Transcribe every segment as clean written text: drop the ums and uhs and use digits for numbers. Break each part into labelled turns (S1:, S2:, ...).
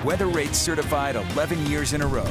S1: Weather Rates certified 11 years in a row.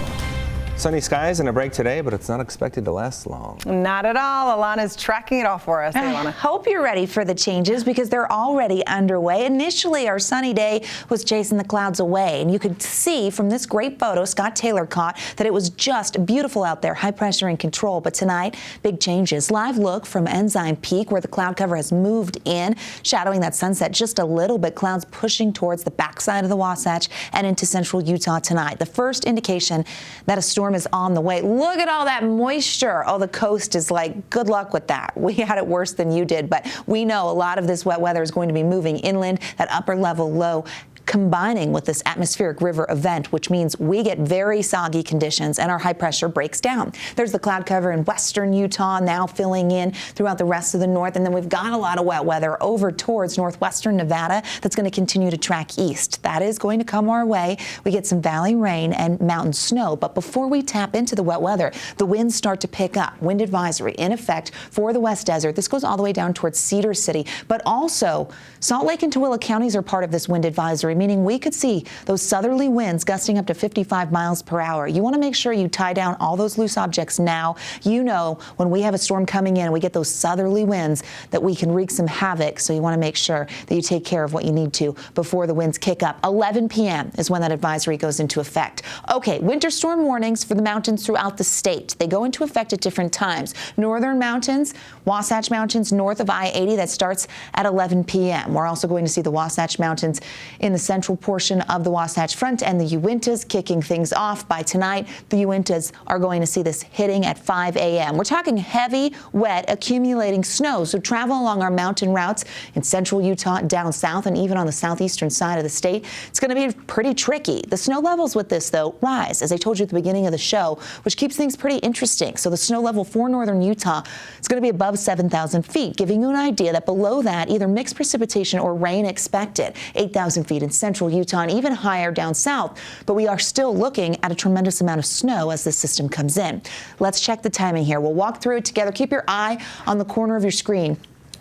S2: Sunny skies and a break today, but it's not expected to last long.
S3: Not at all. Alana's tracking it all for us. Hey, Alana.
S4: I hope you're ready for the changes because they're already underway. Initially, our sunny day was chasing the clouds away, and you could see from this great photo Scott Taylor caught that it was just beautiful out there, high pressure in control. But tonight, big changes. Live look from Ensign Peak where the cloud cover has moved in, shadowing that sunset just a little bit. Clouds pushing towards the backside of the Wasatch and into central Utah tonight. The first indication that a storm is on the way. Look at all that moisture. Oh, the coast is like, good luck with that. We had it worse than you did, but we know a lot of this wet weather is going to be moving inland, that upper level low combining with this atmospheric river event, which means we get very soggy conditions and our high pressure breaks down. There's the cloud cover in western Utah now filling in throughout the rest of the north, and then we've got a lot of wet weather over towards northwestern Nevada that's going to continue to track east. That is going to come our way. We get some valley rain and mountain snow, but before we tap into the wet weather, the winds start to pick up. Wind advisory in effect for the West Desert. This goes all the way down towards Cedar City, but also Salt Lake and Tooele counties are part of this wind advisory, meaning we could see those southerly winds gusting up to 55 miles per hour. You want to make sure you tie down all those loose objects now. You know, when we have a storm coming in and we get those southerly winds that we can wreak some havoc. So you want to make sure that you take care of what you need to before the winds kick up. 11 p.m. is when that advisory goes into effect. Okay, winter storm warnings for the mountains throughout the state. They go into effect at different times. Northern mountains, Wasatch Mountains north of I-80, that starts at 11 p.m. We're also going to see the Wasatch Mountains in the central portion of the Wasatch Front and the Uintas kicking things off by tonight. The Uintas are going to see this hitting at 5 a.m. We're talking heavy, wet, accumulating snow. So travel along our mountain routes in central Utah, down south, and even on the southeastern side of the state. It's going to be pretty tricky. The snow levels with this, though, rise, as I told you at the beginning of the show, which keeps things pretty interesting. So the snow level for northern Utah is going to be above 7,000 feet, giving you an idea that below that, either mixed precipitation or rain expected. 8,000 feet in central Utah and even higher down south. But we are still looking at a tremendous amount of snow as this system comes in. Let's check the timing here. We'll walk through it together. Keep your eye on the corner of your screen.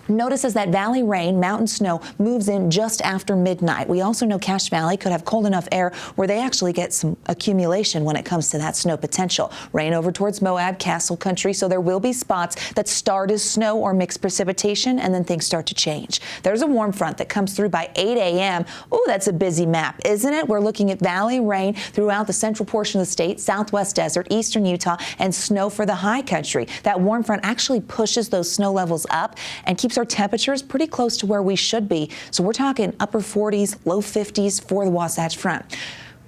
S4: Notice as that valley rain, mountain snow moves in just after midnight. We also know Cache Valley could have cold enough air where they actually get some accumulation when it comes to that snow potential. Rain over towards Moab, Castle Country, so there will be spots that start as snow or mixed precipitation, and then things start to change. There's a warm front that comes through by 8 a.m. Oh, that's a busy map, isn't it? We're looking at valley rain throughout the central portion of the state, southwest desert, eastern Utah, and snow for the high country. That warm front actually pushes those snow levels up and keeps our temperatures pretty close to where we should be. So we're talking upper 40s, low 50s for the Wasatch Front.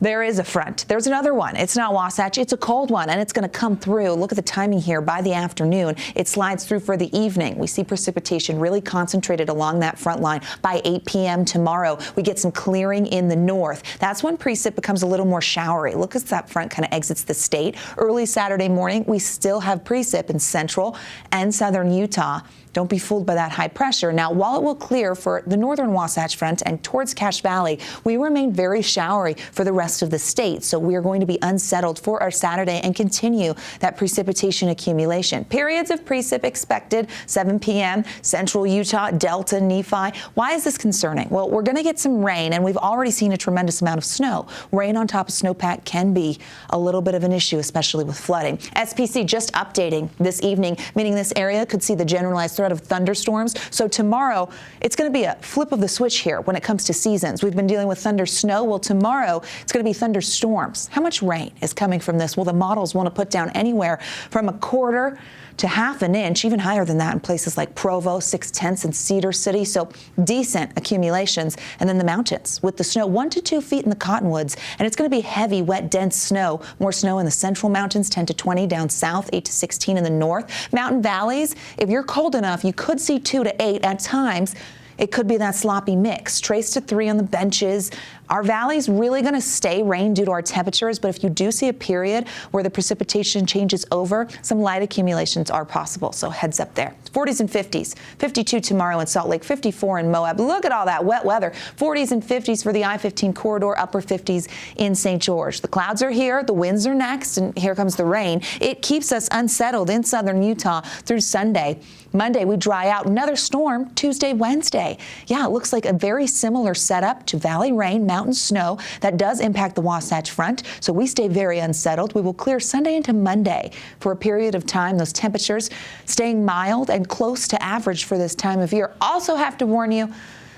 S4: There is a front. There's another one. It's not Wasatch. It's a cold one, and it's going to come through. Look at the timing here. By the afternoon, it slides through for the evening. We see precipitation really concentrated along that front line. By 8 p.m. tomorrow, we get some clearing in the north. That's when precip becomes a little more showery. Look as that front kind of exits the state. Early Saturday morning, we still have precip in central and southern Utah. Don't be fooled by that high pressure. Now, while it will clear for the northern Wasatch Front and towards Cache Valley, we remain very showery for the rest of the state. So we are going to be unsettled for our Saturday and continue that precipitation accumulation. Periods of precip expected 7 p.m. Central Utah, Delta, Nephi. Why is this concerning? Well, we're going to get some rain, and we've already seen a tremendous amount of snow. Rain on top of snowpack can be a little bit of an issue, especially with flooding. SPC just updating this evening, meaning this area could see the generalized threat of thunderstorms. So tomorrow, it's going to be a flip of the switch here when it comes to seasons. We've been dealing with thunder snow. Well, tomorrow, it's going to be thunderstorms. How much rain is coming from this? Well, the models want to put down anywhere from a quarter to half an inch, even higher than that in places like Provo, 6/10 and Cedar City. So decent accumulations. And then the mountains with the snow 1 to 2 feet in the cottonwoods. And it's going to be heavy, wet, dense snow. More snow in the central mountains, 10 to 20 down south, 8 to 16 in the north. Mountain valleys, if you're cold enough, you could see 2 to 8 at times. It could be that sloppy mix. Trace to 3 on the benches. Our valley's really going to stay rain due to our temperatures, but if you do see a period where the precipitation changes over, some light accumulations are possible, so heads up there. 40s and 50s. 52 tomorrow in Salt Lake, 54 in Moab. Look at all that wet weather. 40s and 50s for the I-15 corridor, upper 50s in St. George. The clouds are here, the winds are next, and here comes the rain. It keeps us unsettled in southern Utah through Sunday. Monday, we dry out. Another storm Tuesday, Wednesday. Yeah, it looks like a very similar setup to valley rain, mountain snow that does impact the Wasatch Front, so we stay very unsettled. We will clear Sunday into Monday for a period of time. Those temperatures staying mild and close to average for this time of year. Also have to warn you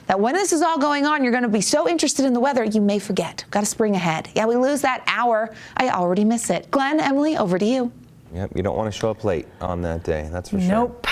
S4: that when this is all going on, you're going to be so interested in the weather, you may forget. Got to spring ahead. Yeah, we lose that hour. I already miss it. Glenn, Emily, over to you.
S2: Yep, you don't want to show up late on that day, that's for sure.
S3: Nope.